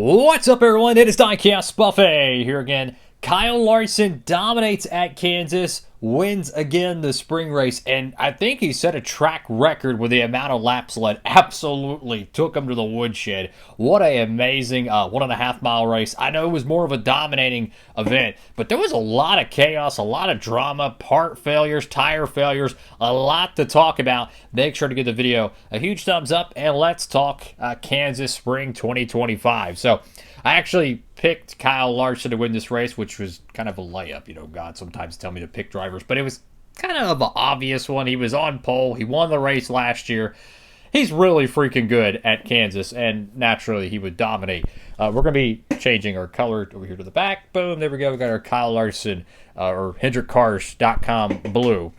What's up, everyone? It is Diecastbuffet here again. Kyle Larson dominates at Kansas, wins again the spring race, and I think he set a track record with the amount of laps led. Absolutely took him to the woodshed. What a amazing 1.5 mile race. I know it was more of a dominating event, but there was a lot of chaos, a lot of drama, part failures, tire failures, a lot to talk about. Make sure to give the video a huge thumbs up, and let's talk Kansas Spring 2025. So I actually picked Kyle Larson to win this race, which was kind of a layup. You know, God sometimes tell me to pick drivers, but it was kind of an obvious one. He was on pole. He won the race last year. He's really freaking good at Kansas, and naturally he would dominate. We're going to be changing our color over here to the back. Boom, there we go. We got our Kyle Larson or HendrickCars.com blue.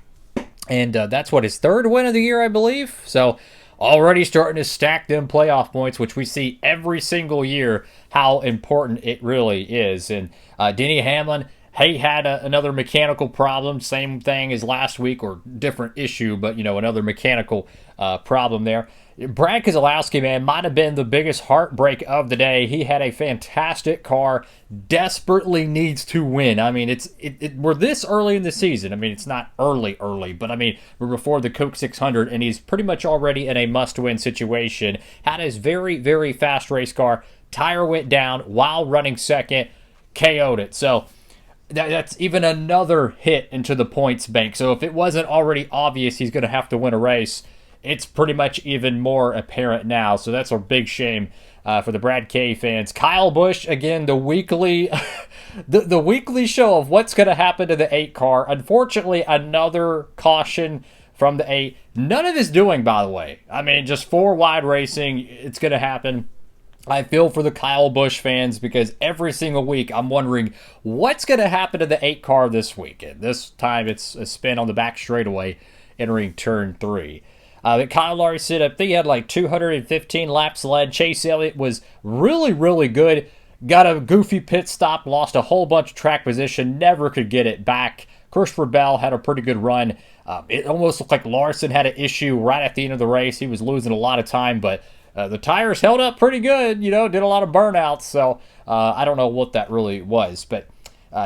And that's what, his third win of the year, I believe. So already starting to stack them playoff points, which we see every single year how important it really is. And Denny Hamlin, he had another mechanical problem, same thing as last week, or different issue, but, you know, another mechanical problem there. Brad Keselowski, man, might have been the biggest heartbreak of the day. He had a fantastic car, desperately needs to win. I mean, we're this early in the season. I mean, it's not early, but I mean, we're before the Coke 600, and he's pretty much already in a must-win situation. Had his very, very fast race car. Tire went down while running second, KO'd it. So that's even another hit into the points bank. So if it wasn't already obvious he's going to have to win a race, it's pretty much even more apparent now. So that's a big shame for the Brad K fans. Kyle Busch, again, the weekly the weekly show of what's going to happen to the 8 car. Unfortunately, another caution from the 8. None of this doing, by the way. I mean, just 4 wide racing. It's going to happen. I feel for the Kyle Busch fans because every single week I'm wondering what's going to happen to the 8 car this weekend. This time it's a spin on the back straightaway entering turn 3. But Kyle Larson, I think he had like 215 laps led. Chase Elliott was really, really good. Got a goofy pit stop, lost a whole bunch of track position, never could get it back. Christopher Bell had a pretty good run. It almost looked like Larson had an issue right at the end of the race. He was losing a lot of time, but the tires held up pretty good, you know, did a lot of burnouts. So I don't know what that really was, but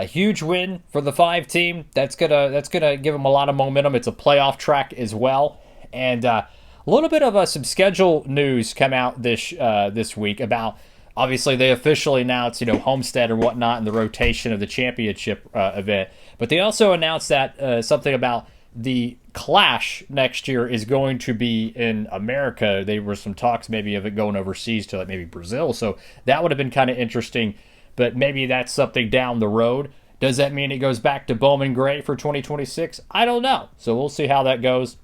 huge win for the 5 team. That's gonna give them a lot of momentum. It's a playoff track as well. And a little bit of some schedule news come out this week about, obviously they officially announced, you know, Homestead or whatnot and the rotation of the championship event. But they also announced that something about the Clash next year is going to be in America. There were some talks maybe of it going overseas to like maybe Brazil. So that would have been kind of interesting. But maybe that's something down the road. Does that mean it goes back to Bowman Gray for 2026? I don't know. So we'll see how that goes.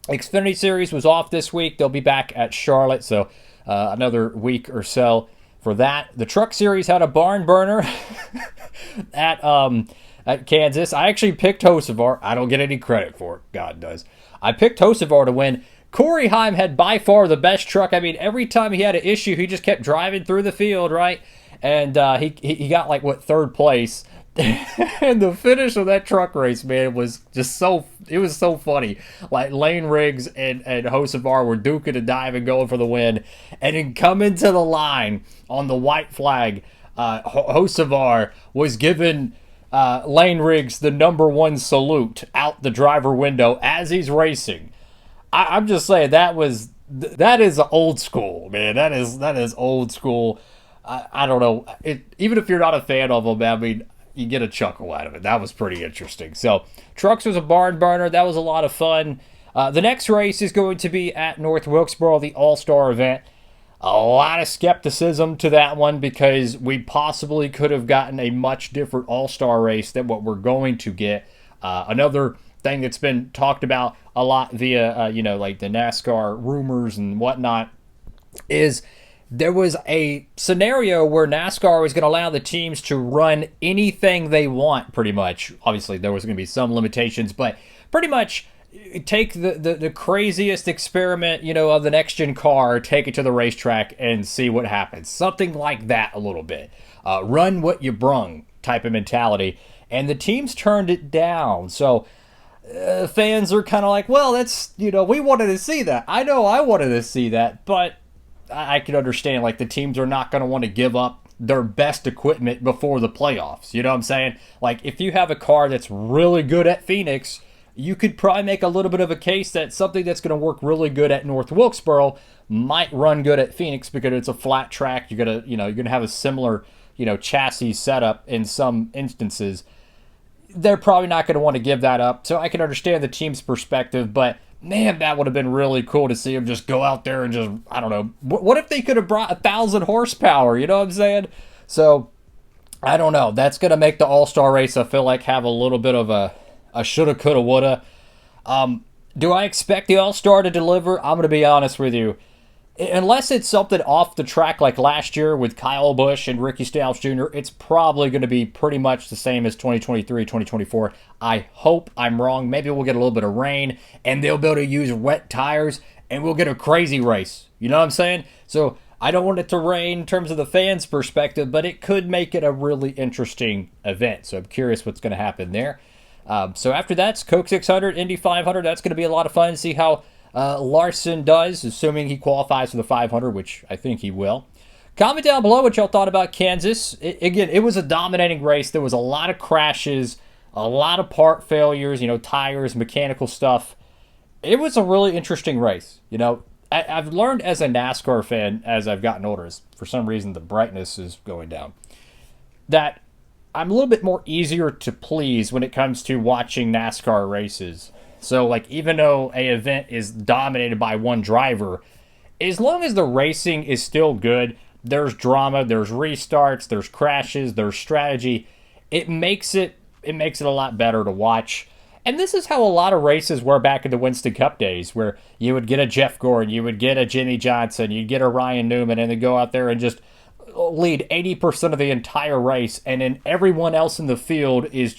Xfinity Series was off this week. They'll be back at Charlotte, so another week or so for that. The Truck Series had a barn burner at Kansas. I actually picked Hocevar. I don't get any credit for it. God does. I picked Hocevar to win. Corey Heim had by far the best truck. I mean, every time he had an issue, he just kept driving through the field, right? And he got like, what, 3rd place. And the finish of that truck race, man, was just it was so funny. Like Lane Riggs and Hocevar were duking a dive and going for the win. And then coming to the line on the white flag, Hocevar was giving Lane Riggs the #1 salute out the driver window as he's racing. I'm just saying that is old school, man. That is old school. I don't know. Even if you're not a fan of them, I mean, you get a chuckle out of it. That was pretty interesting. So, Trucks was a barn burner. That was a lot of fun. The next race is going to be at North Wilkesboro, the All-Star event. A lot of skepticism to that one because we possibly could have gotten a much different All-Star race than what we're going to get. Another thing that's been talked about a lot via, like the NASCAR rumors and whatnot is there was a scenario where NASCAR was going to allow the teams to run anything they want, pretty much. Obviously, there was going to be some limitations, but pretty much take the craziest experiment, of the next-gen car, take it to the racetrack, and see what happens. Something like that a little bit. Run what you brung type of mentality. And the teams turned it down. So fans are kind of like, well, that's, we wanted to see that. I know I wanted to see that, but I can understand, like, the teams are not going to want to give up their best equipment before the playoffs. You know what I'm saying? Like, if you have a car that's really good at Phoenix, you could probably make a little bit of a case that something that's going to work really good at North Wilkesboro might run good at Phoenix because it's a flat track. You're gonna have a similar, chassis setup in some instances. They're probably not going to want to give that up. So I can understand the team's perspective, but man, that would have been really cool to see them just go out there and just, I don't know. What if they could have brought 1,000 horsepower? You know what I'm saying? So I don't know. That's going to make the All-Star race, I feel like, have a little bit of a shoulda, coulda, woulda. Do I expect the All-Star to deliver? I'm going to be honest with you. Unless it's something off the track like last year with Kyle Busch and Ricky Stenhouse Jr., it's probably going to be pretty much the same as 2023, 2024. I hope I'm wrong. Maybe we'll get a little bit of rain, and they'll be able to use wet tires, and we'll get a crazy race. You know what I'm saying? So I don't want it to rain in terms of the fans' perspective, but it could make it a really interesting event. So I'm curious what's going to happen there. So after that's Coke 600, Indy 500. That's going to be a lot of fun to see how Larson does, assuming he qualifies for the 500, which I think he will. Comment down below what y'all thought about Kansas. Again, it was a dominating race. There was a lot of crashes, a lot of part failures, tires, mechanical stuff. It was a really interesting race. I've learned as a NASCAR fan, as I've gotten older, for some reason the brightness is going down, that I'm a little bit more easier to please when it comes to watching NASCAR races. So, like, even though an event is dominated by one driver, as long as the racing is still good, there's drama, there's restarts, there's crashes, there's strategy, it makes it a lot better to watch. And this is how a lot of races were back in the Winston Cup days, where you would get a Jeff Gordon, you would get a Jimmy Johnson, you'd get a Ryan Newman, and then go out there and just lead 80% of the entire race, and then everyone else in the field is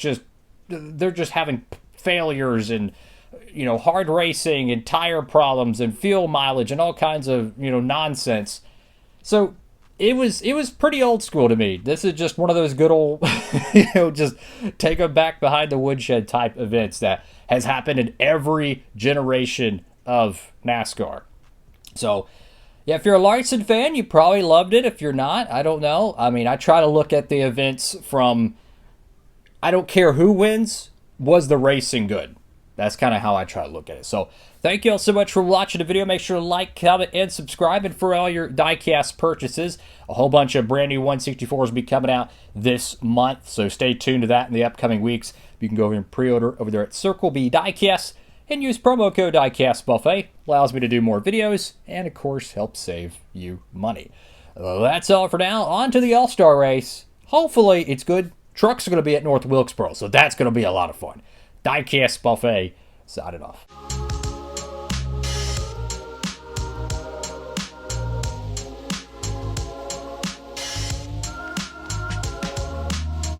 they're just having failures and hard racing and tire problems and fuel mileage and all kinds of nonsense. So it was pretty old school to me. This is just one of those good old just take them back behind the woodshed type events that has happened in every generation of NASCAR. So yeah, if you're a Larson fan, you probably loved it. If you're not, I don't know. I mean, I try to look at the events from, I don't care who wins, was the racing good? That's kind of how I try to look at it. So thank you all so much for watching the video. Make sure to like, comment, and subscribe. And for all your diecast purchases, a whole bunch of brand new 164s will be coming out this month. So stay tuned to that in the upcoming weeks. You can go over and pre-order over there at Circle B Diecast and use promo code Diecastbuffet. Allows me to do more videos and, of course, helps save you money. That's all for now. On to the All-Star race. Hopefully it's good. Trucks are going to be at North Wilkesboro, so that's going to be a lot of fun. Diecastbuffet, signing off.